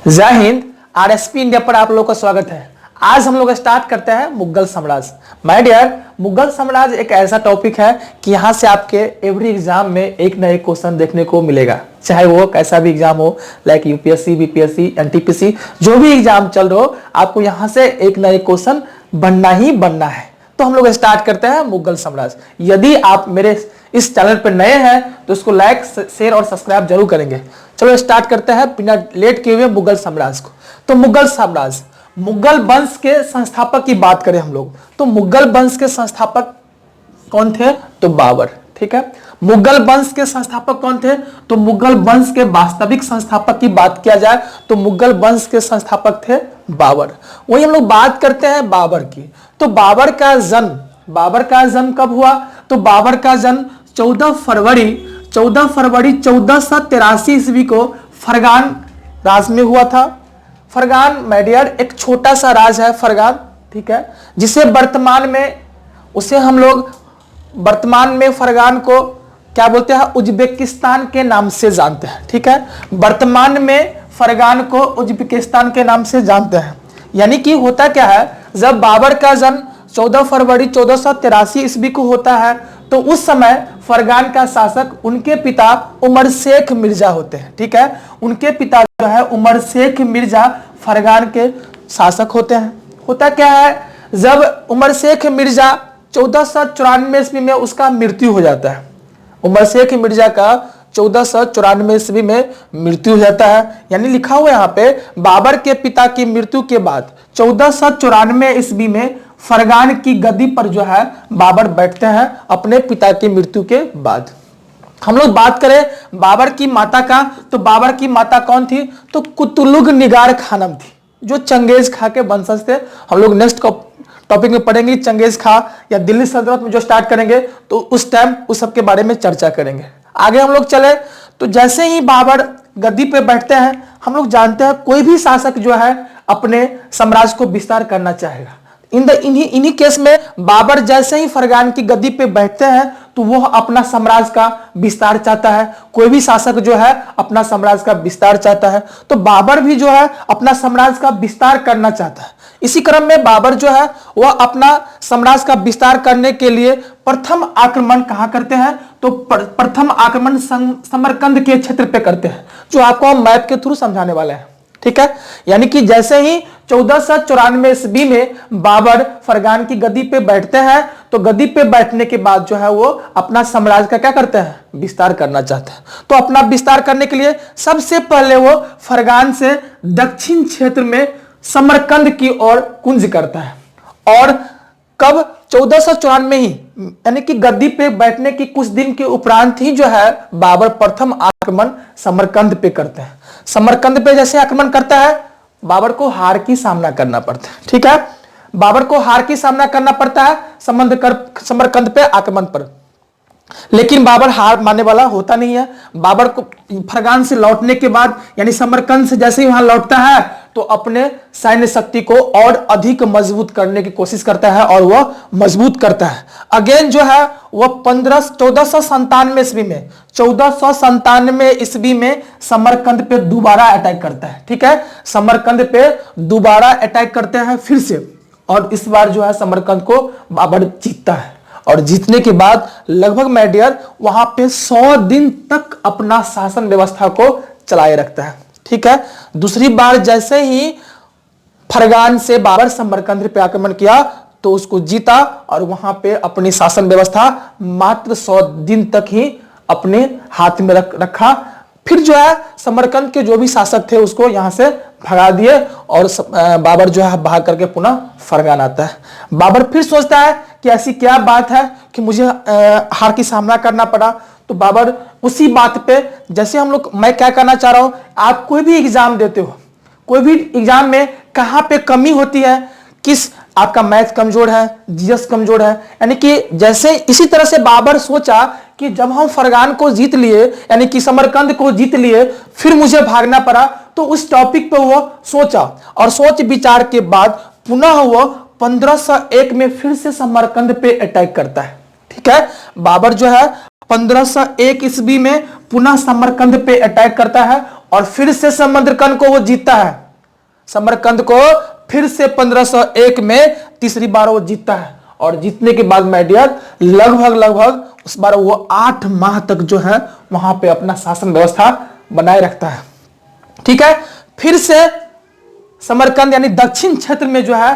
जय Hind. RSP India पर आप लोगों का स्वागत है। आज हम लोग स्टार्ट करते हैं मुगल साम्राज्य। माय डियर, मुगल साम्राज्य एक ऐसा टॉपिक है कि यहाँ से आपके एवरी एग्जाम में एक ना एक क्वेश्चन देखने को मिलेगा, चाहे वो कैसा भी एग्जाम हो, लाइक यूपीएससी, बीपीएससी, एनटीपीसी, जो भी एग्जाम चल रहा हो, आपको यहाँ से एक ना एक क्वेश्चन बनना ही बनना है। तो हम लोग स्टार्ट करते हैं मुगल साम्राज्य। यदि आप मेरे इस चैनल पर नए हैं तो इसको लाइक, शेयर और सब्सक्राइब जरूर करेंगे। चलो स्टार्ट करते हैं बिना लेट किए हुए मुगल साम्राज्य को। तो मुगल साम्राज्य, मुगल वंश के संस्थापक की बात करें हम लोग तो मुगल वंश के संस्थापक कौन थे? तो बाबर। ठीक है, मुगल वंश के संस्थापक कौन थे? तो मुगल वंश के वास्तविक संस्थापक की बात किया जाए तो मुगल वंश के संस्थापक थे बाबर। वही हम लोग बात करते हैं बाबर की। तो बाबर का जन्म कब हुआ? तो बाबर का जन्म 14 फरवरी 1483 ईस्वी को फरगान राज में हुआ था। फरगान मैडियर एक छोटा सा राज है फरगान, ठीक है, जिसे वर्तमान में फरगान को क्या बोलते हैं? उज्बेकिस्तान के नाम से जानते हैं। ठीक है, वर्तमान में फरगान को उज्बेकिस्तान के नाम से जानते हैं। यानी कि होता क्या है, जब बाबर का जन्म 14 फरवरी 1483 ईस्वी को होता है तो उस समय फरगान का शासक उनके पिता उमर शेख मिर्जा होते हैं। ठीक है, उनके पिता जो है उमर शेख मिर्जा फरगान के शासक होते हैं। होता क्या है, जब उमर शेख मिर्जा 1494 ईस्वी में उसका मृत्यु हो जाता है। उमर शेख मिर्जा का 1494 ईस्वी में मृत्यु हो जाता है। यानी लिखा हुआ यहाँ पे बाबर के पिता की मृत्यु के बाद 1494 ईस्वी में फरगान की गद्दी पर जो है बाबर बैठते हैं अपने पिता की मृत्यु के बाद। हम लोग बात करें बाबर की माता का तो बाबर की माता कौन थी? तो कुतुलुग निगार खानम थी, जो चंगेज खा के वंशज थे। हम लोग नेक्स्ट टॉपिक में पढ़ेंगे चंगेज खा या दिल्ली सल्तनत में जो स्टार्ट करेंगे तो उस टाइम उस सब के बारे में चर्चा करेंगे। आगे हम लोग चले तो जैसे ही बाबर गद्दी पे बैठते हैं, हम लोग जानते हैं कोई भी शासक जो है अपने साम्राज्य को विस्तार करना चाहेगा। इन्हीं केस में बाबर जैसे ही फरगान की गद्दी पे बैठते हैं तो वो अपना साम्राज्य का विस्तार चाहता है। कोई भी शासक जो है अपना साम्राज्य का विस्तार चाहता है, तो बाबर भी जो है अपना साम्राज्य का विस्तार करना चाहता है। इसी क्रम में बाबर जो है वह अपना साम्राज्य का विस्तार करने के लिए प्रथम आक्रमण कहां करते हैं? तो प्रथम आक्रमण समरकंद के क्षेत्र पे करते हैं, जो आपको हम मैप के थ्रू समझाने वाले हैं। ठीक है, यानी कि जैसे ही 1494 ईस्वी में बाबर फरगान की गद्दी पे बैठते हैं तो गद्दी पे बैठने के बाद जो है वो अपना साम्राज्य का क्या करते हैं? विस्तार करना चाहते हैं। तो अपना विस्तार करने के लिए सबसे पहले वो फरगान से दक्षिण क्षेत्र में समरकंद की ओर कुंज करता है। और कब? 1494 ही, यानी कि गद्दी पे बैठने की कुछ दिन के उपरांत ही जो है बाबर प्रथम आक्रमण समरकंद पे करते हैं। समरकंद पे जैसे आक्रमण करता है बाबर को हार की सामना करना पड़ता है। ठीक है, बाबर को हार की सामना करना पड़ता है समरकंद पे आक्रमण पर, लेकिन बाबर हार मानने वाला होता नहीं है। बाबर को फरगान से लौटने के बाद यानी समरकंद से जैसे ही वहां लौटता है तो अपने सैन्य शक्ति को और अधिक मजबूत करने की कोशिश करता है और वह मजबूत करता है। अगेन जो है वह 1497 ईस्वी में समरकंद पे दोबारा अटैक करता है। ठीक है, समरकंद पे दोबारा अटैक करते हैं फिर से, और इस बार जो है समरकंद को बाबर जीतता है। और जीतने के बाद लगभग मैडियर वहां पे 100 दिन तक अपना शासन व्यवस्था को चलाए रखता है। ठीक है, दूसरी बार जैसे ही फरगान से बाबर समरकंद पे आक्रमण किया तो उसको जीता और वहां पे अपनी शासन व्यवस्था मात्र 100 दिन तक ही अपने हाथ में रखा। फिर जो है समरकंद के जो भी शासक थे उसको यहां से भगा दिए और बाबर जो है भाग करके पुनः फरगान आता है। बाबर फिर सोचता है कि ऐसी क्या बात है कि मुझे हार की सामना करना पड़ा। तो बाबर उसी बात पे, जैसे मैं क्या करना चाह रहा हूं, आप कोई भी एग्जाम देते हो, कोई भी एग्जाम में कहां पे कमी होती है, किस आपका मैथ कमजोर है, जीएस कमजोर है, यानी कि जैसे इसी तरह से बाबर सोचा कि जब हम फरगान को जीत लिए यानी कि समरकंद को जीत लिए फिर मुझे भागना पड़ा, तो उस टॉपिक पे वो सोचा और सोच विचार के बाद पुनः वो 1501 में फिर से समरकंद पे अटैक करता है। ठीक है, बाबर जो है 1501 ईस्वी में पुनः समरकंद पे अटैक करता है और फिर से समरकंद को वो जीतता है। समरकंद को फिर से 1501 में तीसरी बार वो जीतता है, और जीतने के बाद माय डियर लगभग उस बार वो 8 माह तक जो है वहां पे अपना शासन व्यवस्था बनाए रखता है। ठीक है, फिर से समरकंद यानी दक्षिण क्षेत्र में जो है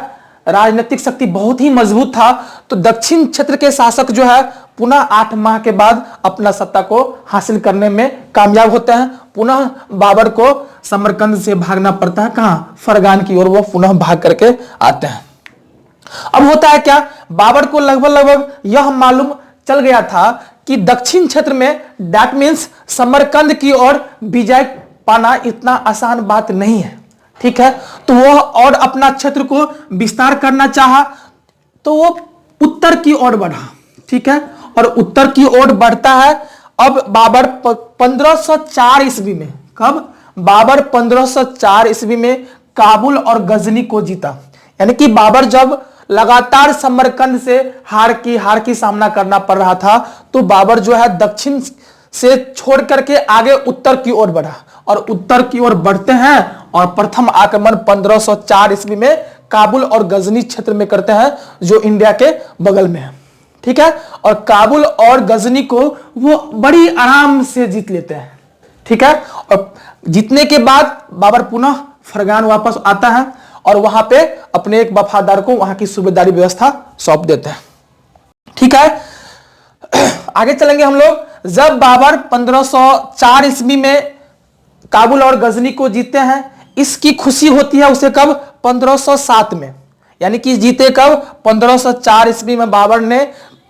राजनीतिक शक्ति बहुत ही मजबूत था, तो दक्षिण क्षेत्र के शासक जो है पुनः 8 माह के बाद अपना सत्ता को हासिल करने में कामयाब होते हैं। पुनः बाबर को समरकंद से भागना पड़ता है, कहां, फरगान की ओर वो पुनः भाग करके आते हैं। अब होता है क्या, बाबर को लगभग यह मालूम चल गया था कि दक्षिण क्षेत्र में दैट मीन्स समरकंद की ओर विजय पाना इतना आसान बात नहीं है। ठीक है, तो वह और अपना क्षेत्र को विस्तार करना चाहा, तो वो उत्तर की ओर बढ़ा। ठीक है, और उत्तर की ओर बढ़ता है। अब बाबर 1504 ईस्वी में, कब, बाबर 1504 ईस्वी में काबुल और गजनी को जीता। यानी कि बाबर जब लगातार समरकंद से हार की सामना करना पड़ रहा था, तो बाबर जो है दक्षिण से छोड़ करके आगे उत्तर की ओर बढ़ा, और उत्तर की ओर बढ़ते हैं और प्रथम आक्रमण 1504 ईस्वी में काबुल और गजनी क्षेत्र में करते हैं, जो इंडिया के बगल में है। ठीक है, और काबुल और गजनी को वो बड़ी आराम से जीत लेते हैं। ठीक है, और जीतने के बाद बाबर पुनः फरगान वापस आता है और वहां पे अपने एक वफादार को वहां की सूबेदारी व्यवस्था सौंप देते हैं। ठीक है, आगे चलेंगे हम लोग। जब बाबर 1504 ईस्वी में काबुल और गजनी को जीतते हैं, इसकी खुशी होती है उसे कब, 1507 में। यानी कि जीते कब, 1504 ईस्वी में बाबर ने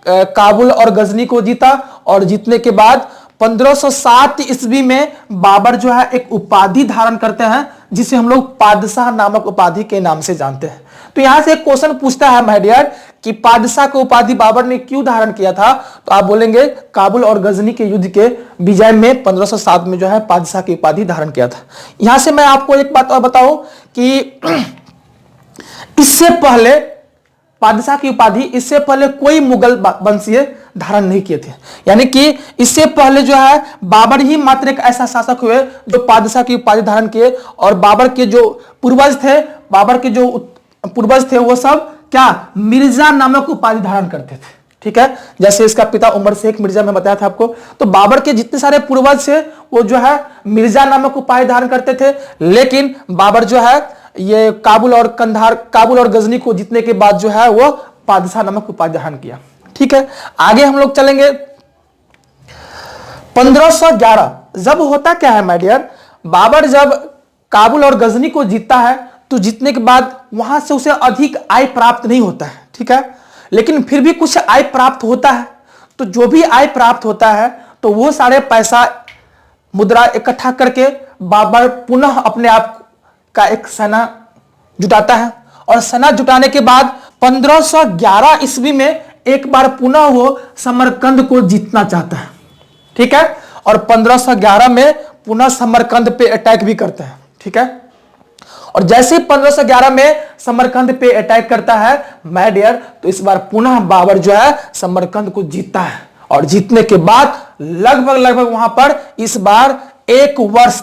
काबुल और गजनी को जीता, और जीतने के बाद 1507 ईस्वी में बाबर जो है एक उपाधि धारण करते हैं, जिसे हम लोग पादशाह नामक उपाधि के नाम से जानते हैं। तो यहां से एक क्वेश्चन पूछता है माय डियर कि पादशाह की उपाधि बाबर ने क्यों धारण किया था, तो आप बोलेंगे काबुल और गजनी के युद्ध के विजय में 1507 में जो है पादशाह की उपाधि धारण किया था। यहां से मैं आपको एक बात और बताऊं कि इससे पहले पादशाह की उपाधि इससे पहले कोई मुगल वंशीय धारण नहीं किए थे। यानी कि इससे पहले जो है बाबर ही मात्र एक ऐसा शासक हुए जो पादशाह की उपाधि धारण किए, और बाबर के जो पूर्वज थे वो सब क्या, मिर्जा नामक उपाधि धारण करते थे। ठीक है, जैसे इसका पिता उमर शेख मिर्जा में बताया था आपको, तो बाबर के जितने सारे पूर्वज थे वो जो है मिर्जा नामक उपाधि धारण करते थे। लेकिन बाबर जो है ये काबुल और गजनी को जीतने के बाद जो है वो पादशाह नामक उपाधि धारण किया। ठीक है, आगे हम लोग चलेंगे। 1511 जब होता क्या है माय डियर, बाबर जब काबुल और गजनी को जीतता है, तो जीतने के बाद वहां से उसे अधिक आय प्राप्त नहीं होता है। ठीक है, लेकिन फिर भी कुछ आय प्राप्त होता है। तो जो भी आय प्राप्त होता है, तो वो सारे पैसा मुद्रा इकट्ठा करके बाबर पुनः अपने आप का एक सेना जुटाता है, और सेना जुटाने के बाद 1511 ईस्वी में एक बार पुनः वो समरकंद को जीतना चाहता है। ठीक है, और 1511 में पुनः समरकंद पे अटैक भी करते हैं। ठीक है, और जैसे ही 1511 में समरकंद पे अटैक करता है माय डियर, तो इस बार पुनः बाबर जो है समरकंद को जीतता है, और जीतने के बाद लगभग वहां पर इस बार एक वर्ष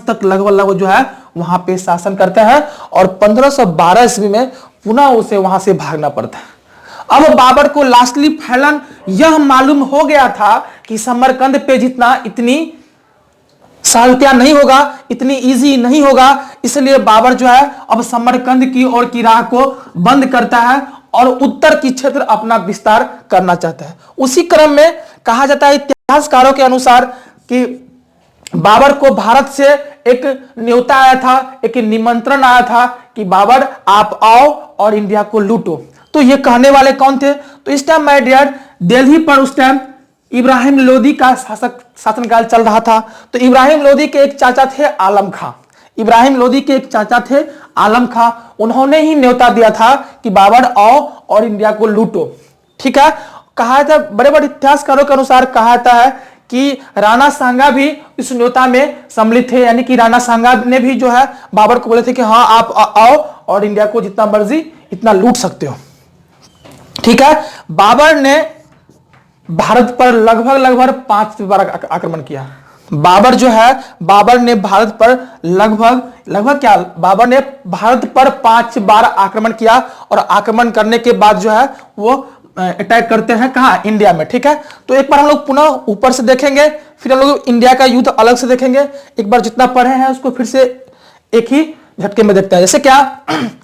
तक लगभग जो है वहां पे शासन करते हैं, और 1512 ईस्वी में पुनः उसे वहां से भागना पड़ता है। अब बाबर को लास्टली फैलन यह मालूम हो गया था कि समरकंद पे जीतना इतनी सहलता नहीं होगा, इतनी इजी नहीं होगा, इसलिए बाबर जो है अब समरकंद की ओर की राह को बंद करता है और उत्तर की क्षेत्र अपना विस्तार करना चाहता है। उसी क्रम में कहा जाता है इतिहासकारों के अनुसार कि बाबर को भारत से एक न्योता आया था, एक निमंत्रण आया था कि बाबर आप आओ और इंडिया को लूटो। तो ये कहने वाले कौन थे, तो इस टाइम माय डियर दिल्ली पर उस टाइम इब्राहिम लोदी का शासनकाल चल रहा था। तो इब्राहिम लोदी के एक चाचा थे आलम खां, उन्होंने ही न्योता दिया था कि बाबर आओ और इंडिया को लूटो। ठीक है, कहा था बड़े बड़े इतिहासकारों के अनुसार कहा जाता है कि राणा सांगा भी इस न्योता में सम्मिलित थे। यानी कि राणा सांगा ने भी जो है बाबर को बोले थे कि हाँ आप आओ और इंडिया को जितना मर्जी इतना लूट सकते हो। ठीक है, बाबर ने भारत पर लगभग 5 बार आक्रमण किया। बाबर जो है, बाबर ने भारत पर लगभग क्या, बाबर ने भारत पर 5 बार आक्रमण किया और आक्रमण करने के बाद जो है वो अटैक करते हैं कहाँ, इंडिया में। ठीक है, तो एक बार हम लोग पुनः ऊपर से देखेंगे, फिर हम लोग इंडिया का युद्ध अलग से देखेंगे। एक बार जितना पढ़े हैं उसको फिर से एक ही झटके में देखते हैं। जैसे क्या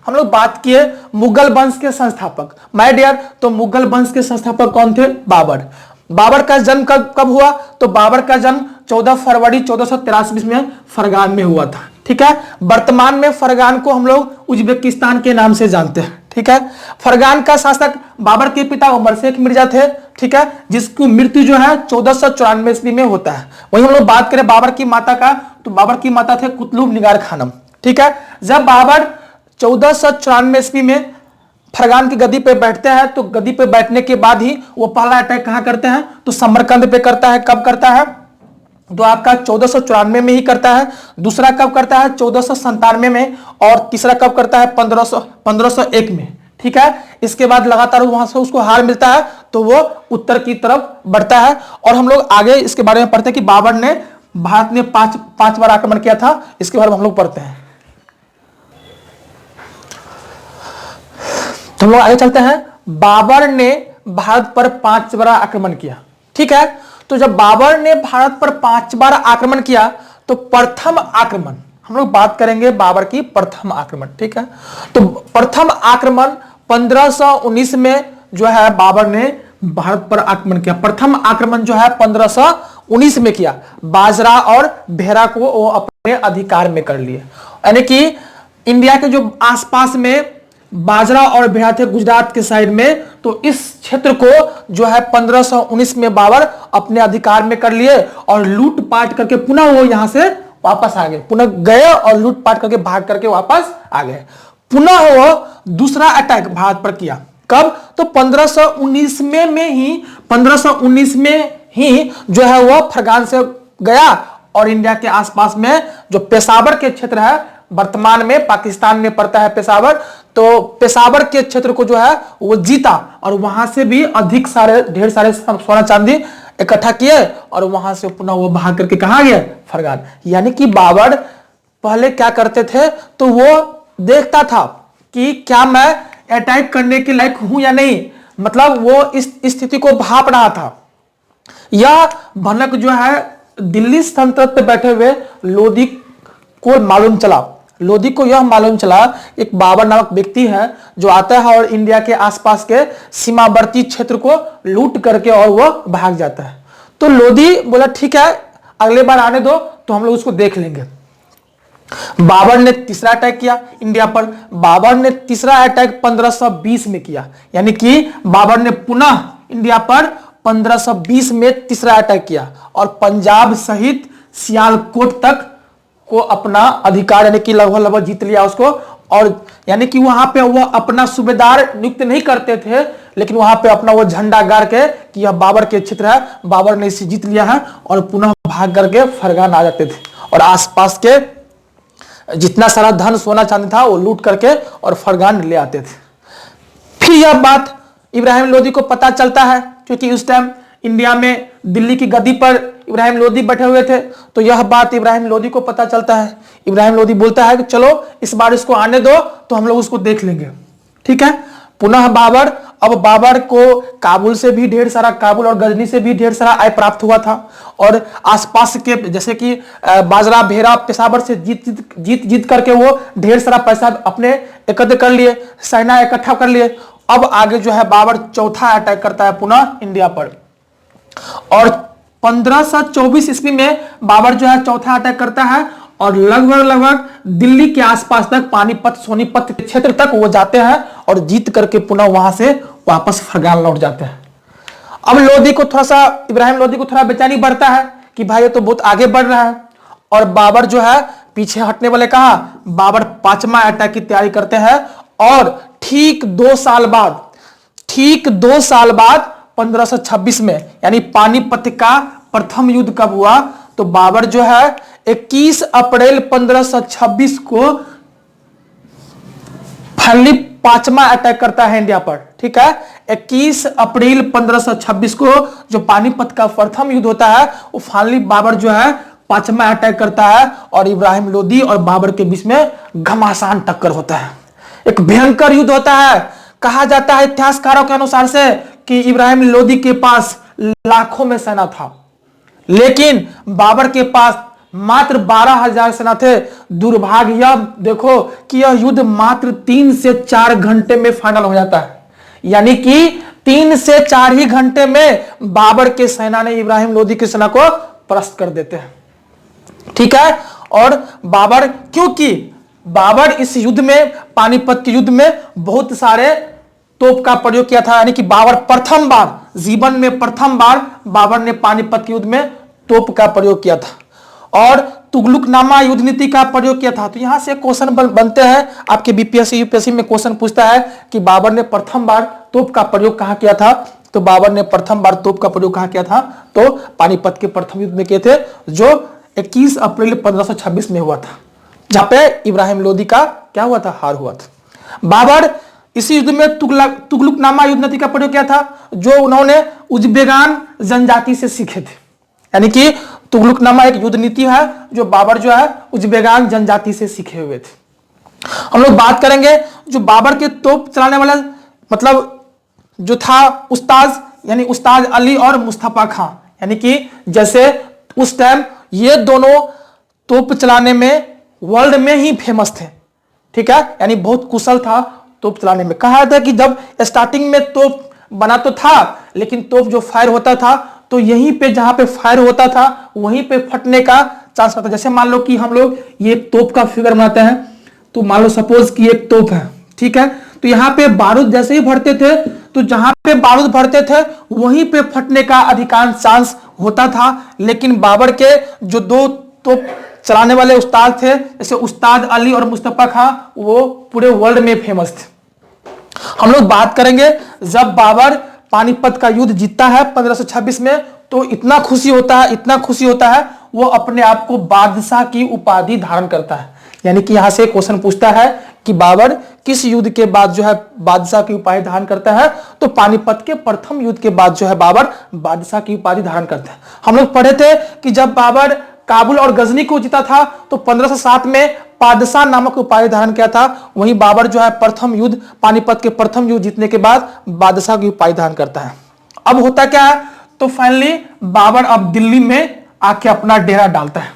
हम लोग बात किए मुगल वंश के संस्थापक, माय डियर, तो मुगल वंश के संस्थापक कौन थे, बाबर। बाबर का जन्म कब हुआ, तो बाबर का जन्म 14 फरवरी 1483 में फरगान में हुआ था। ठीक है, वर्तमान में फरगान को हम लोग उज्बेकिस्तान के नाम से जानते हैं। ठीक है, फरगान का शासक बाबर के पिता उमर शेख मिर्जा थे। ठीक है, जिसकी मृत्यु जो है 1494 ईस्वी में होता है। वही हम लोग बात करें बाबर की माता का, तो बाबर की माता थे कुतुब निगार खानम। ठीक है, जब बाबर 1494 ईस्वी में फरगान की गद्दी पे बैठते हैं, तो गद्दी पे बैठने के बाद ही वो पहला अटैक कहां करते हैं, तो समरकंद पे करता है। कब करता है, तो आपका 1494 में ही करता है। दूसरा कब करता है, 1497 में, और तीसरा कब करता है, 1501 में। ठीक है, इसके बाद लगातार वहां से उसको हार मिलता है, तो वो उत्तर की तरफ बढ़ता है। और हम लोग आगे इसके बारे में पढ़ते हैं कि बाबर ने भारत में पांच बार आक्रमण किया था, इसके बारे में हम लोग पढ़ते हैं। तो हम लोग आगे चलते हैं। बाबर ने भारत पर 5 बार आक्रमण किया। ठीक है, तो जब बाबर ने भारत पर 5 बार आक्रमण किया, तो प्रथम आक्रमण हम लोग बात करेंगे बाबर की प्रथम आक्रमण। ठीक है, तो प्रथम आक्रमण 1519 में जो है बाबर ने भारत पर आक्रमण किया। प्रथम आक्रमण जो है 1519 में किया। बाजरा और भेरा को वो अपने अधिकार में कर लिए, यानी कि इंडिया के जो आसपास में बाजरा और भेड़ा थे गुजरात के साइड में, तो इस क्षेत्र को जो है 1519 में बाबर अपने अधिकार में कर लिए और लूटपाट करके पुनः वो यहां से वापस आ गए। पुनः गए और लूटपाट करके भाग करके वापस आ गए। पुनः वो दूसरा अटैक भारत पर किया। कब, तो 1519 में ही जो है वो फरगान से गया और इंडिया के आसपास में जो पेशावर के क्षेत्र है, वर्तमान में पाकिस्तान में पड़ता है पेशावर, तो पेशावर के क्षेत्र को जो है वो जीता और वहां से भी ढेर सारे सोना चांदी इकट्ठा किए और वहां से पुनः वो भाग करके कहां गए, फरगान। यानी कि बाबर पहले क्या करते थे, तो वो देखता था कि क्या मैं अटैक करने के लायक हूं या नहीं, मतलब वो इस स्थिति को भाप रहा था। यह भनक जो है दिल्ली सल्तनत पे बैठे हुए लोधी को मालूम चला। लोधी को यह मालूम चला एक बाबर नामक व्यक्ति है जो आता है और इंडिया के आसपास के सीमावर्ती क्षेत्र को लूट करके और वो भाग जाता है। तो लोधी बोला ठीक है, अगले बार आने दो तो हम लोग उसको देख लेंगे। बाबर ने तीसरा अटैक किया इंडिया पर। बाबर ने तीसरा अटैक 1520 में किया, यानी कि बाबर ने पुनः इंडिया पर 1520 में तीसरा अटैक किया और पंजाब सहित सियालकोट तक को अपना अधिकार यानी कि लगभग जीत लिया उसको। और यानी कि वहां पे वो अपना सूबेदार नियुक्त नहीं करते थे, लेकिन वहां पे अपना वो झंडा गाड़ के कि यह बाबर के क्षेत्र है, बाबर ने इसे जीत लिया है, और पुनः भाग करके फरगान आ जाते थे और आसपास के जितना सारा धन सोना चांदी था वो लूट करके और फरगान ले आते थे। फिर यह बात इब्राहिम लोदी को पता चलता है, क्योंकि उस टाइम इंडिया में दिल्ली की गद्दी पर इब्राहिम लोदी बैठे हुए थे, तो यह बात इब्राहिम लोदी को पता चलता है। इब्राहिम लोदी बोलता है कि चलो इस बार इसको आने दो तो हम लोग उसको देख लेंगे। ठीक है, पुनः बाबर, अब बाबर को काबुल से भी ढेर सारा, काबुल और गजनी से भी ढेर सारा आय प्राप्त हुआ था और आसपास के जैसे कि बाजरा भेरा पेशावर से जीत करके वो ढेर सारा पैसा अपने एकत्र कर लिए, सेना इकट्ठा कर लिए। अब आगे जो है बाबर चौथा अटैक करता है पुनः इंडिया पर और 1524 ईस्वी में बाबर जो है चौथा अटैक करता है और लगभग दिल्ली के आसपास तक पानीपत सोनीपत क्षेत्र तक वो जाते हैं और जीत करके पुनः वहां से वापस फरगान लौट जाते हैं। अब लोधी को थोड़ा सा, इब्राहिम लोधी को थोड़ा बेचैनी बढ़ता है कि भाई ये तो बहुत आगे बढ़ रहा है और बाबर जो है पीछे हटने वाले कहा, बाबर पांचवा अटैक की तैयारी करते हैं और ठीक 2 साल बाद 1526 में यानी पानीपत का प्रथम युद्ध कब हुआ, तो बाबर जो है 21 अप्रैल 1526 को फाइनली पांचवा अटैक करता है इंडिया पर। ठीक है, 21 अप्रैल 1526 को जो पानीपत का प्रथम युद्ध होता है वो फाइनली बाबर जो है पांचवा अटैक करता है और इब्राहिम लोदी और बाबर के बीच में घमासान टक्कर होता है। एक भयंकर युद्ध होता है। कहा जाता है इतिहासकारों के अनुसार से कि इब्राहिम लोदी के पास लाखों में सेना था, लेकिन बाबर के पास मात्र 12,000 सेना थे। दुर्भाग्य यह देखो कि यह युद्ध मात्र 3 से 4 घंटे में फाइनल हो जाता है, यानी कि 3 से 4 ही घंटे में बाबर के सेना ने इब्राहिम लोदी की सेना को परास्त कर देते हैं। ठीक है। और बाबर, क्योंकि बाबर इस युद्ध में, पानीपत के युद्ध में बहुत सारे तोप का प्रयोग किया था, यानी कि बाबर प्रथम बार, जीवन में प्रथम बार बाबर ने पानीपत के युद्ध में तोप का प्रयोग किया था और तुगलकनामा युद्ध नीति का प्रयोग किया था। तो यहां से क्वेश्चन बनते हैं, आपके बीपीएससी यूपीएससी में क्वेश्चन पूछता है कि बाबर ने प्रथम बार तोप का प्रयोग कहां किया था। तो बाबर ने प्रथम बार तोप का प्रयोग कहां किया था, तो पानीपत के प्रथम युद्ध में किए थे, जो 21 अप्रैल 1526 में हुआ था, जहां पे इब्राहिम लोदी का क्या हुआ था, हार हुआ था। बाबर इसी युद्ध में तुगलकनामा युद्ध नीति का प्रयोग किया था, जो उन्होंने उज्बेगान जनजाति से सीखे थे। यानी कि तुगलकनामा एक युद्ध नीति है जो बाबर जो है उज्बेगान जनजाति से सीखे हुए थे। हम लोग बात करेंगे जो बाबर के तोप चलाने वाला, मतलब जो था उस्ताद, यानी उस्ताद अली और मुस्तफा खां, यानी कि जैसे उस टाइम ये दोनों तोप चलाने में वर्ल्ड में ही फेमस थे। ठीक है, यानी बहुत कुशल था तोप चलाने में। कहा था कि जब स्टार्टिंग में तोप बना तो था, लेकिन तोप जो फायर होता था तो यहीं पे, जहां पे फायर होता था वहीं पे फटने का चांस रहता। जैसे मान लो कि हम लोग ये तोप का फिगर बनाते हैं, तो मान लो सपोज कि एक तोप है, ठीक है, तो यहाँ पे बारूद जैसे ही भरते थे, तो जहां पे बारूद भरते थे वहीं पे फटने का अधिकांश चांस होता था। लेकिन बाबर के जो दो तोप चलाने वाले उस्ताद थे, जैसे उस्ताद अली और मुस्तफा खां, वो पूरे वर्ल्ड में फेमस थे। हम लोग बात करेंगे जब बाबर पानीपत का युद्ध जीतता है 1526 में, तो इतना खुशी होता है, इतना खुशी होता है, वो अपने आप को बादशाह की उपाधि धारण करता है। यानी कि यहां से क्वेश्चन पूछता है कि बाबर किस युद्ध के बाद जो है बादशाह की उपाधि धारण करता है, तो पानीपत के प्रथम युद्ध के बाद जो है बाबर बादशाह की उपाधि धारण करता है। हम लोग पढ़े थे कि जब बाबर काबुल और गजनी को जीता था तो 1507 में पादशाह नामक उपाधि धारण किया था। वहीं बाबर जो है प्रथम युद्ध, पानीपत के प्रथम युद्ध जीतने के बाद बादशाह की उपाधि धारण करता है। अब होता क्या है, तो फाइनली बाबर अब दिल्ली में आके अपना डेरा डालता है,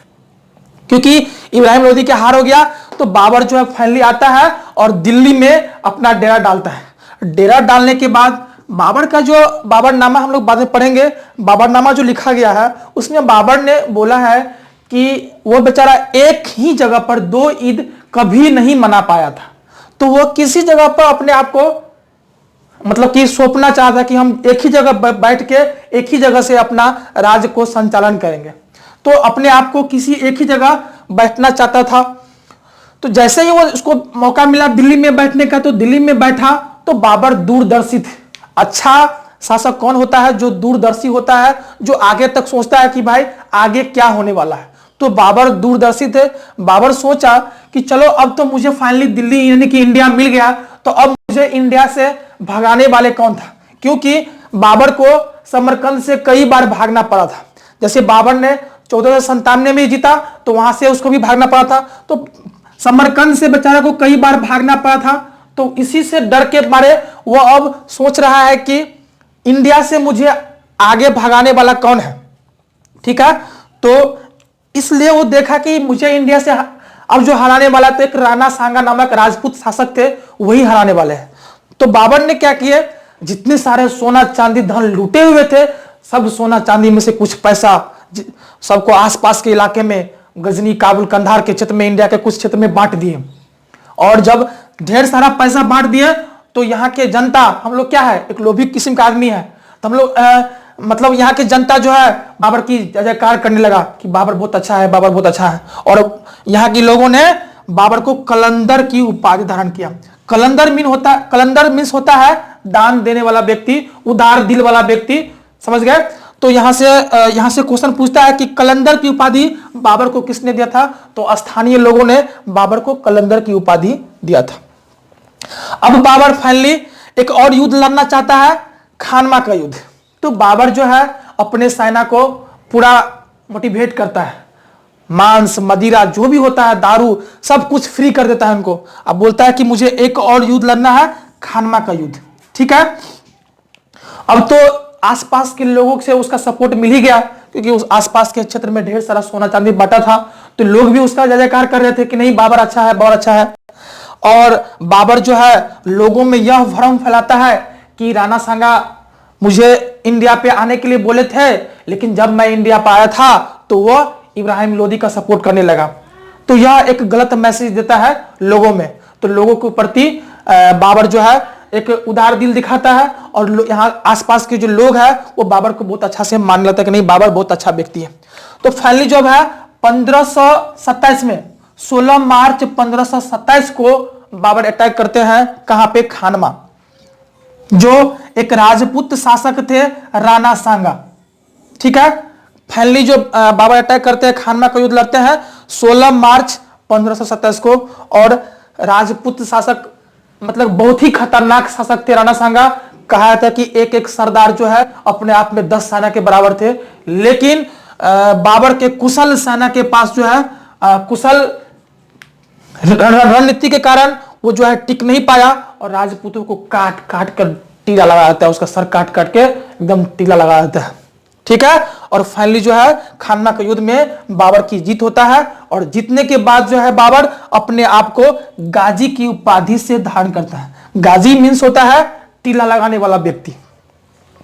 क्योंकि इब्राहिम लोदी के हार हो गया। तो बाबर जो है फाइनली आता है और दिल्ली में अपना डेरा डालता है। डेरा डालने के बाद बाबर का जो बाबरनामा हम लोग बाद में पढ़ेंगे, बाबरनामा जो लिखा गया है उसमें बाबर ने बोला है कि वो बेचारा एक ही जगह पर 2 ईद कभी नहीं मना पाया था। तो वो किसी जगह पर अपने आप को मतलब कि सौंपना चाहता कि हम एक ही जगह बैठ के एक ही जगह से अपना राज्य को संचालन करेंगे। तो अपने आप को किसी एक ही जगह बैठना चाहता था। तो जैसे ही वो उसको मौका मिला दिल्ली में बैठने का, तो दिल्ली में बैठा। तो बाबर दूरदर्शी थे। अच्छा शासक कौन होता है, जो दूरदर्शी होता है, जो आगे तक सोचता है कि भाई आगे क्या होने वाला है। तो बाबर दूरदर्शी थे। बाबर सोचा कि चलो अब तो मुझे फाइनली दिल्ली यानी कि इंडिया मिल गया, तो अब मुझे इंडिया से भगाने वाले कौन था, क्योंकि बाबर को समरकंद से कई बार भागना पड़ा था। जैसे बाबर ने 1497 में जीता तो वहां से उसको भी भागना पड़ा था, तो समरकंद से बेचारा को कई बार भागना पड़ा था। तो इसी से डर के मारे वो अब सोच रहा है कि इंडिया से मुझे आगे भगाने वाला कौन है। ठीक है, तो इसलिए वो देखा कि मुझे इंडिया से अब जो हराने वाला, तो एक राणा सांगा नामक राजपूत शासक थे, वही हराने वाले हैं। तो बाबर ने क्या किए, जितने सारे सोना चांदी धन लूटे हुए थे, सब सोना चांदी में से कुछ पैसा सबको आसपास के इलाके में, गजनी, काबुल, कंधार के क्षेत्र में, इंडिया के कुछ क्षेत्र में बांट दिए। और जब ढेर सारा पैसा बांट दिए तो यहाँ के जनता, हम लोग क्या है, एक लोभी किस्म का आदमी है, तो हम लोग मतलब यहाँ की जनता जो है बाबर की जय जयकार करने लगा कि बाबर बहुत अच्छा है, बाबर बहुत अच्छा है। और यहाँ के लोगों ने बाबर को कलंदर की उपाधि धारण किया। कलंदर मीन्स होता है दान देने वाला व्यक्ति, उदार दिल वाला व्यक्ति, समझ गए। तो यहाँ से क्वेश्चन पूछता है कि कलंदर की उपाधि बाबर को किसने दिया था, तो स्थानीय लोगों ने बाबर को कलंदर की उपाधि दिया था। अब बाबर फाइनली एक और युद्ध लड़ना चाहता है, खानवा का युद्ध। तो बाबर जो है अपने सेना को पूरा मोटिवेट करता है मांस मदिरा जो भी होता है, दारू, सब कुछ फ्री कर देता है उनको। अब बोलता है कि मुझे एक और युद्ध लड़ना है, खानमा का युद्ध। ठीक है, अब तो आसपास के लोगों से उसका सपोर्ट मिल ही गया, क्योंकि उस आसपास के क्षेत्र में ढेर सारा सोना चांदी बटा था, तो लोग भी उसका जय जयकार कर रहे थे कि नहीं बाबर अच्छा है, बहुत अच्छा है। और बाबर जो है लोगों में यह भ्रम फैलाता है कि राणा सांगा मुझे इंडिया पे आने के लिए बोले थे, लेकिन जब मैं इंडिया पे आया था तो वह इब्राहिम लोदी का सपोर्ट करने लगा। तो यह एक गलत मैसेज देता है लोगों में। तो लोगों के प्रति बाबर जो है एक उदार दिल दिखाता है, और यहाँ आसपास के जो लोग हैं वो बाबर को बहुत अच्छा से मान लेते हैं कि नहीं बाबर बहुत अच्छा व्यक्ति है। तो फाइनली जब है 1527 में 16 मार्च 1527 को बाबर अटैक करते हैं, कहां पे, खानमा, जो एक राजपूत शासक थे राणा सांगा। ठीक है, फाइनली जो बाबर अटैक करते हैं, खानमा का युद्ध लड़ते हैं 16 मार्च 1527 को। और राजपूत शासक मतलब बहुत ही खतरनाक शासक थे राणा सांगा। कहा था कि एक एक सरदार जो है अपने आप में 10 सेना के बराबर थे, लेकिन बाबर के कुशल सेना के पास जो है कुशल रणनीति के कारण वो जो है टिक नहीं पाया, और राजपूतों को काट काट कर टीला लगा देता है, उसका सर काट काट के एकदम टीला लगा देता है। ठीक है, और फाइनली जो है खानमा के युद्ध में बाबर की जीत होता है, और जीतने के बाद जो है बाबर अपने आप को गाजी की उपाधि से धारण करता है। गाजी मीन्स होता है टीला लगाने वाला व्यक्ति,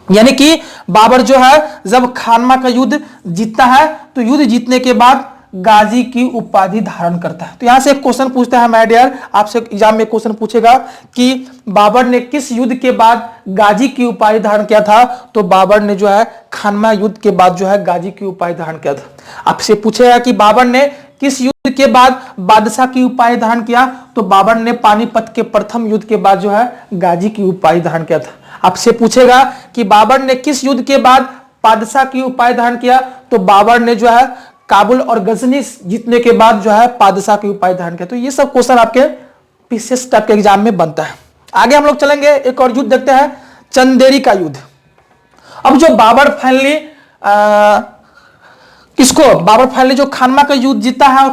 यानी कि बाबर जो है जब खानमा का युद्ध जीतता है तो युद्ध जीतने के बाद गाजी की उपाधि धारण करता है। तो यहां से एक क्वेश्चन पूछता है माय डियर, आपसे एग्जाम में क्वेश्चन पूछेगा कि बाबर ने किस युद्ध के बाद गाजी की उपाधि धारण किया था। तो बाबर ने जो है खानमा युद्ध के बाद जो है गाजी की उपाधि धारण किया था। आपसे पूछेगा कि बाबर ने किस युद्ध के बाद बादशाह की उपाधि धारण किया। तो बाबर ने पानीपत के प्रथम युद्ध के बाद जो है गाजी की उपाधि धारण किया था। आपसे पूछेगा कि बाबर ने किस युद्ध के बाद बादशाह की उपाधि धारण किया। तो बाबर ने जो है काबुल और गजनी जीतने के बाद जो है बादशाह की उपाधि धारण किया। तो ये सब क्वेश्चन आपके पीसीएस टाइप के एग्जाम में बनता है। आगे हम लोग चलेंगे, एक और युद्ध देखते हैं, चंदेरी का युद्ध। अब जो बाबर फाइनली बाबर फाइनली जो खानमा का युद्ध जीता है, और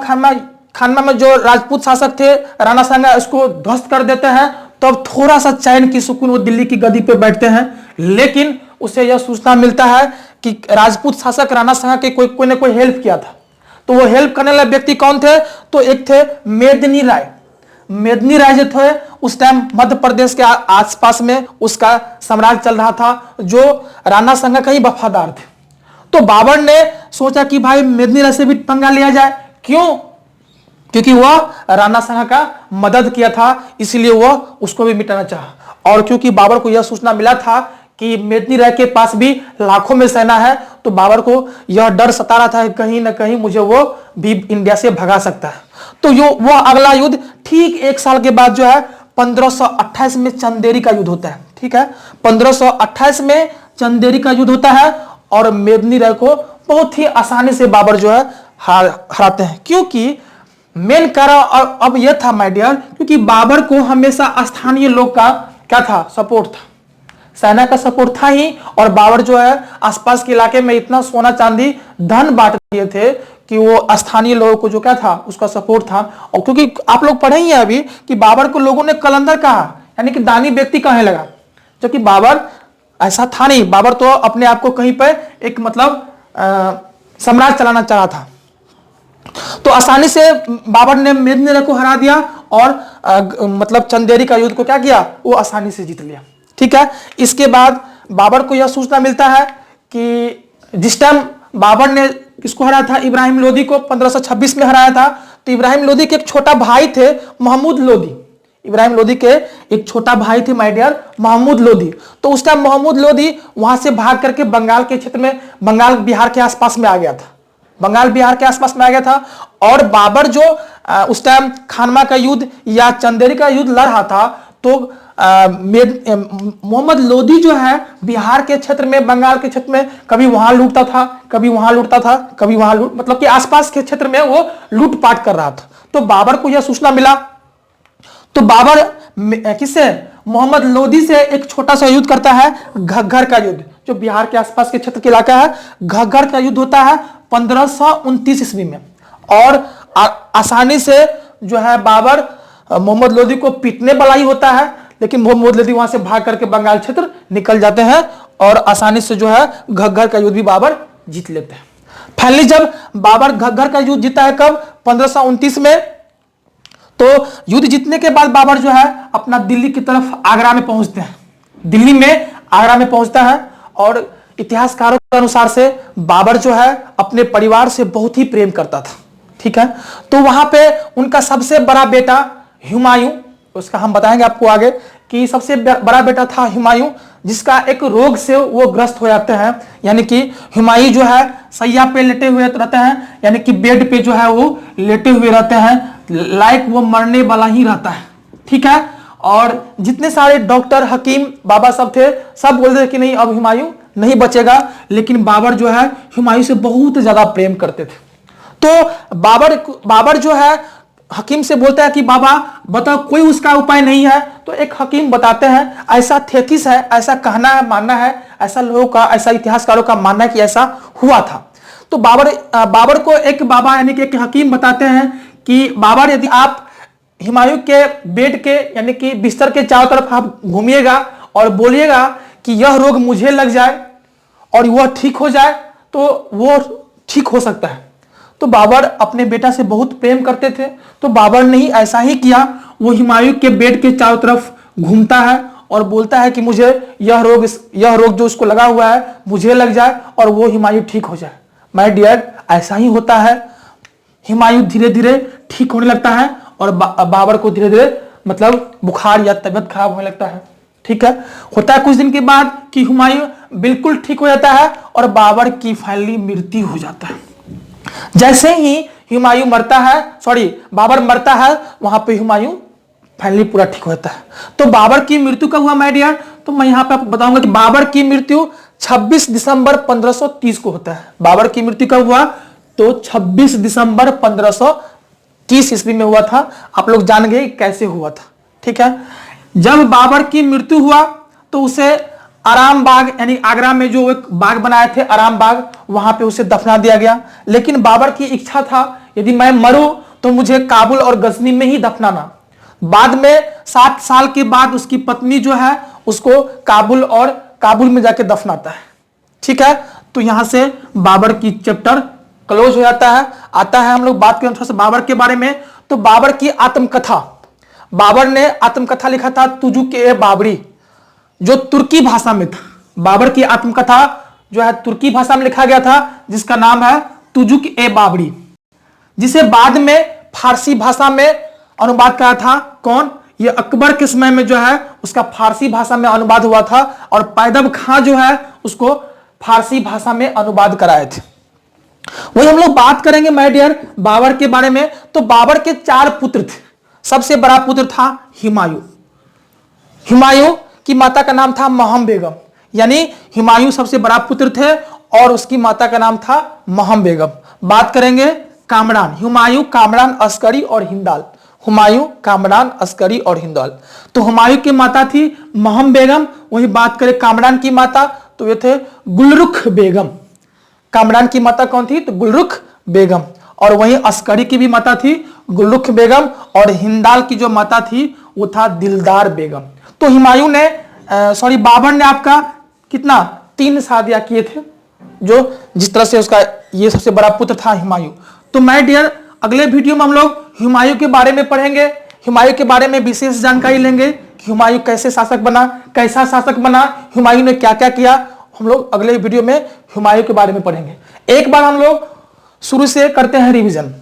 खानमा में जो राजपूत शासक थे राणा सांगा उसको ध्वस्त कर देते हैं, तो अब थोड़ा सा चैन की सुकून वो दिल्ली की गद्दी पे बैठते हैं। लेकिन उसे यह सूचना मिलता है कि राजपूत शासक राणा सांगा के कोई ने कोई हेल्प किया था। तो वो हेल्प करने वाले व्यक्ति कौन थे। तो एक थे मेदिनी राय। मेदिनी राय जो थे उस टाइम मध्य प्रदेश के आसपास में उसका साम्राज्य चल रहा था, जो राणा सांगा का ही वफादार थे। तो बाबर ने सोचा कि भाई मेदिनी राय से भी पंगा लिया जाए। क्यों, क्योंकि वह राणा सांगा का मदद किया था, इसलिए वह उसको भी मिटाना चाहा। और क्योंकि बाबर को यह सूचना मिला था कि मेदिनी राय के पास भी लाखों में सेना है, तो बाबर को यह डर सता रहा था कहीं ना कहीं मुझे वो भी इंडिया से भगा सकता है। तो वह अगला युद्ध ठीक 1 साल के बाद जो है 1528 में चंदेरी का युद्ध होता है। ठीक है, 1528 में चंदेरी का युद्ध होता है, और मेदिनी राय को बहुत ही आसानी से बाबर जो है हराते हैं। क्योंकि मेन कारण अब यह था माय डियर, क्योंकि बाबर को हमेशा स्थानीय लोग का क्या था, सपोर्ट था, सेना का सपोर्ट था ही। और बाबर जो है आसपास के इलाके में इतना सोना चांदी धन बांट दिए थे कि वो स्थानीय लोगों को जो क्या था उसका सपोर्ट था। और क्योंकि आप लोग पढ़े ही हैं अभी कि बाबर को लोगों ने कलंदर कहा, यानी कि दानी व्यक्ति कहने लगा, जबकि बाबर ऐसा था नहीं। बाबर तो अपने आप को कहीं पर एक मतलब साम्राज्य चलाना चाह रहा था। तो आसानी से बाबर ने मेदिनी राय को हरा दिया, और मतलब चंदेरी का युद्ध को क्या किया, वो आसानी से जीत लिया। ठीक है, इसके बाद बाबर को यह सूचना मिलता है कि जिस टाइम बाबर ने किसको हराया था, इब्राहिम लोदी को 1526 में हराया था। तो इब्राहिम लोदी के एक छोटा भाई थे महमूद लोदी। इब्राहिम लोदी के एक छोटा भाई थे माय डियर महमूद लोदी। तो उस टाइम महमूद लोदी वहां से भाग करके बंगाल के क्षेत्र में, बंगाल बिहार के आसपास में आ गया था। बंगाल बिहार के आसपास में आ गया था। और बाबर जो उस टाइम खानमा का युद्ध या चंदेरी का युद्ध लड़ रहा था, तो मोहम्मद लोदी जो है बिहार के क्षेत्र में, बंगाल के क्षेत्र में कभी वहां लूटता था, कभी वहां लूटता था, कभी वहां मतलब कि आसपास के क्षेत्र में वो लूटपाट कर रहा था। तो बाबर को यह सूचना मिला, तो बाबर किससे, मोहम्मद लोदी से एक छोटा सा युद्ध करता है, घग्गर का युद्ध, जो बिहार के आसपास के क्षेत्र के इलाका है। घग्गर का युद्ध होता है 1529 ईस्वी में। और आसानी से जो है बाबर मोहम्मद लोदी को पीटने वाला ही होता है, लेकिन मोहम्मद लोदी वहां से भाग करके बंगाल क्षेत्र निकल जाते हैं और आसानी से जो है घग्गर का युद्ध भी बाबर जीत लेते हैं। फाइनली जब बाबर घग्गर का युद्ध जीता है कब, 1529 में, तो युद्ध जीतने के बाद बाबर जो है अपना दिल्ली की तरफ आगरा में पहुंचते हैं। दिल्ली में आगरा में पहुंचता है और इतिहासकारों के अनुसार से बाबर जो है अपने परिवार से बहुत ही प्रेम करता था, ठीक है। तो वहां पे उनका सबसे बड़ा बेटा हुमायूं, उसका हम बताएंगे आपको आगे कि सबसे बड़ा बेटा था हुमायूं, जिसका एक रोग से वो ग्रस्त हो जाते हैं, यानी कि हुमायूं जो है सैया पे लेटे हुए रहते हैं, यानी कि बेड पे जो है वो लेटे हुए रहते हैं, लाइक वो मरने वाला ही रहता है, ठीक है। और जितने सारे डॉक्टर हकीम बाबा सब थे, सब बोलते थे कि नहीं अब हुमायूं नहीं बचेगा, लेकिन बाबर जो है हुमायूं से बहुत ज्यादा प्रेम करते थे। तो बाबर जो है हकीम से बोलता है कि बाबा बताओ कोई उसका उपाय नहीं है। तो एक हकीम बताते हैं, ऐसा थेसिस है, ऐसा कहना है, मानना है, ऐसा लोगों का, ऐसा इतिहासकारों का मानना है कि ऐसा हुआ था। तो बाबर को एक बाबा यानी कि एक हकीम बताते हैं कि बाबर यदि आप हुमायूं के बेड के यानी कि बिस्तर के चारों तरफ आप घूमिएगा और बोलिएगा कि यह रोग मुझे लग जाए और वह ठीक हो जाए तो वो ठीक हो सकता है। तो बाबर अपने बेटा से बहुत प्रेम करते थे, तो बाबर ने ही ऐसा ही किया। वो हुमायूं के बेड के चारों तरफ घूमता है और बोलता है कि मुझे यह रोग जो उसको लगा हुआ है मुझे लग जाए और वो हुमायूं ठीक हो जाए। माय डियर, ऐसा ही होता है। हुमायूं धीरे धीरे ठीक होने लगता है और बाबर को धीरे धीरे मतलब बुखार या तबियत खराब होने लगता है, ठीक है। होता है कुछ दिन के बाद कि हुमायूं बिल्कुल ठीक हो जाता है और बाबर की फाइनली मृत्यु हो जाता है। जैसे ही बाबर मरता है, वहां पे हुमायूं फाइनली पूरा ठीक होता है। तो बाबर की मृत्यु कब हुआ माय डियर, तो मैं यहां पे आपको बताऊंगा कि बाबर की मृत्यु 26 दिसंबर 1530 को होता है। बाबर की मृत्यु कब हुआ, तो 26 दिसंबर 1530 ईस्वी में हुआ था। आप लोग जान गए कैसे हुआ था, ठीक है। जब बाबर की मृत्यु हुआ तो उसे आराम बाग यानी आगरा में जो एक बाग बनाए थे आराम बाग, वहां पे उसे दफना दिया गया। लेकिन बाबर की इच्छा था यदि मैं मरूं तो मुझे काबुल और गजनी में ही दफनाना। बाद में 7 साल के बाद उसकी पत्नी जो है उसको काबुल में जाके दफनाता है, ठीक है। तो यहां से बाबर की चैप्टर क्लोज हो जाता है। आता है हम लोग बात करें थोड़ा सा बाबर के बारे में, तो बाबर की आत्मकथा, बाबर ने आत्मकथा लिखा था तुजुक-ए-बाबरी, जो तुर्की भाषा में था। बाबर की आत्मकथा जो है तुर्की भाषा में लिखा गया था, जिसका नाम है तुजुक-ए-बाबरी, जिसे बाद में फारसी भाषा में अनुवाद करा था। कौन, ये अकबर के समय में जो है उसका फारसी भाषा में अनुवाद हुआ था और पैदब खां जो है उसको फारसी भाषा में अनुवाद कराए थे। वही हम लोग बात करेंगे माय डियर बाबर के बारे में। तो बाबर के 4 पुत्र थे। सबसे बड़ा पुत्र था हुमायूं। हुमायूं की माता का नाम था महम बेगम, यानी हुमायूं सबसे बड़ा पुत्र थे और उसकी माता का नाम था महम बेगम। बात करेंगे कामरान, हुमायूं, कामरान, अस्करी और हिंदाल। हुमायूं, कामरान, अस्करी और हिंदाल। तो हुमायूं की माता थी महम बेगम। वही बात करें कामरान की माता, तो ये थे गुलरुख बेगम। कामरान की माता कौन थी, तो गुलरुख बेगम। और वहीं अस्करी की भी माता थी गुलरुख बेगम और हिंदाल की जो माता थी वो था दिलदार बेगम। तो हुमायूं ने बाबर ने आपका कितना 3 शादियां किए थे, जो जिस तरह से उसका ये सबसे बड़ा पुत्र था हुमायूं। तो माय डियर अगले वीडियो में हम लोग हुमायूं के बारे में पढ़ेंगे, हुमायूं के बारे में विशेष जानकारी लेंगे कि हुमायूं कैसे शासक बना, कैसा शासक बना, हुमायूं ने क्या क्या किया। हम लोग अगले वीडियो में हुमायूं के बारे में पढ़ेंगे। एक बार हम लोग शुरू से करते हैं रिवीजन।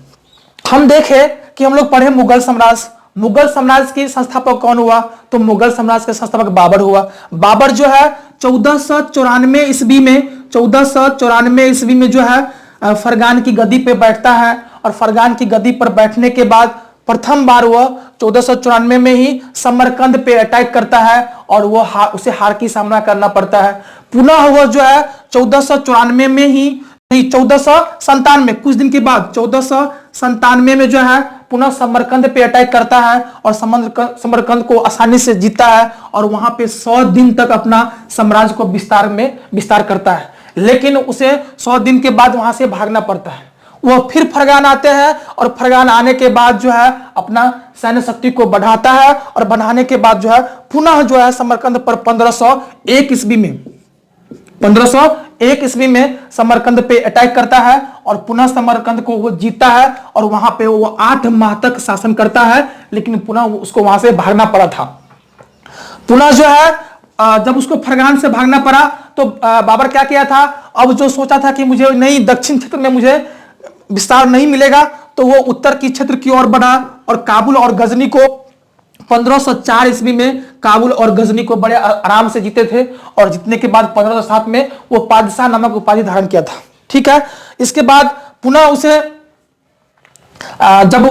हम देखें कि हम लोग पढ़े मुगल साम्राज्य। मुगल साम्राज्य की संस्थापक कौन हुआ, तो मुगल साम्राज्य का संस्थापक बाबर हुआ। बाबर जो है 1494 ईस्वी में जो है फरगान की गद्दी पे बैठता है और फरगान की गद्दी पर बैठने के बाद प्रथम बार वह 1494 में ही समरकंद पे अटैक करता है और उसे हार की सामना करना पड़ता है। पुनः वह जो है 1494 में ही 1497 कुछ दिन के बाद 1497 में जो है पुनः समरकंद पे अटैक करता है और समरकंद को आसानी से जीतता है और वहां पे 100 दिन तक अपना साम्राज्य को विस्तार करता है। लेकिन उसे 100 दिन के बाद वहां से भागना पड़ता है। वो फिर फरगान आते हैं और फरगान आने के बाद जो है अपना सैन्य शक्ति को बढ़ाता है और बढ़ाने के बाद जो है पुनः जो है समरकंद पर 1501 ईस्वी में 1501 ईस्वी में समरकंद पे अटैक करता है और पुनः समरकंद को वो जीतता है और वहां पे वो 8 माह तक शासन करता है, लेकिन पुनः उसको वहां से भागना पड़ा था। पुनः जो है जब उसको फरगान से भागना पड़ा तो बाबर क्या किया था, अब जो सोचा था कि मुझे नहीं दक्षिण क्षेत्र में मुझे विस्तार नहीं मिलेगा, तो वो उत्तर की क्षेत्र की ओर बढ़ा और काबुल और गजनी को 1504 ईस्वी में काबुल और गजनी को बड़े आराम से जीते थे और जीतने के बाद 1507 में वो पादशाह नामक उपाधि धारण किया था। ठीक है, इसके बाद पुनः उसे जब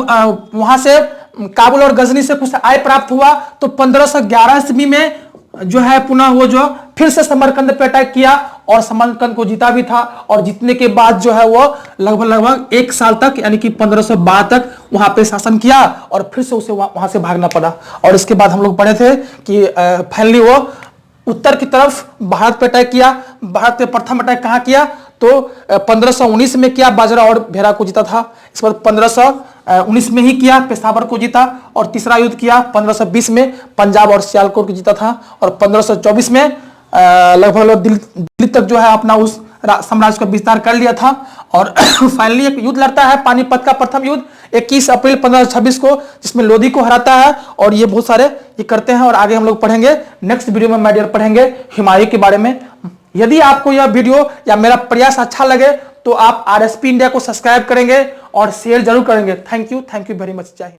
वहां से काबुल और गजनी से कुछ आय प्राप्त हुआ तो 1511 ईस्वी में जो है पुनः वो जो फिर से समरकंद पे अटैक किया और समरकंद को जीता भी था और जीतने के बाद जो है वो लगभग 1 साल तक यानी कि 1512 तक वहां पे शासन किया और फिर से उसे वहां से भागना पड़ा। और इसके बाद हम लोग पढ़े थे कि फाइनली वो उत्तर की तरफ भारत पे अटैक किया। भारत पे प्रथम अटैक कहां किया तो 1519 में किया, बाजरा और भेरा को जीता था। इसके बाद 1519 में ही किया, पेशावर को जीता और तीसरा युद्ध किया 1520 में पंजाब और सियालकोट को जीता था और 1524 में लगभग दिल्ली तक जो है अपना उस साम्राज्य का विस्तार कर लिया था। और फाइनली एक युद्ध लड़ता है पानीपत का प्रथम युद्ध 21 अप्रैल 1526 को, जिसमें लोधी को हराता है और ये बहुत सारे ये करते हैं। और आगे हम लोग पढ़ेंगे, नेक्स्ट वीडियो में माय डियर पढ़ेंगे हुमायूं के बारे में। यदि आपको यह वीडियो या मेरा प्रयास अच्छा लगे तो आप आरएसपी इंडिया को सब्सक्राइब करेंगे और शेयर जरूर करेंगे। Thank you very much. जय हिंद।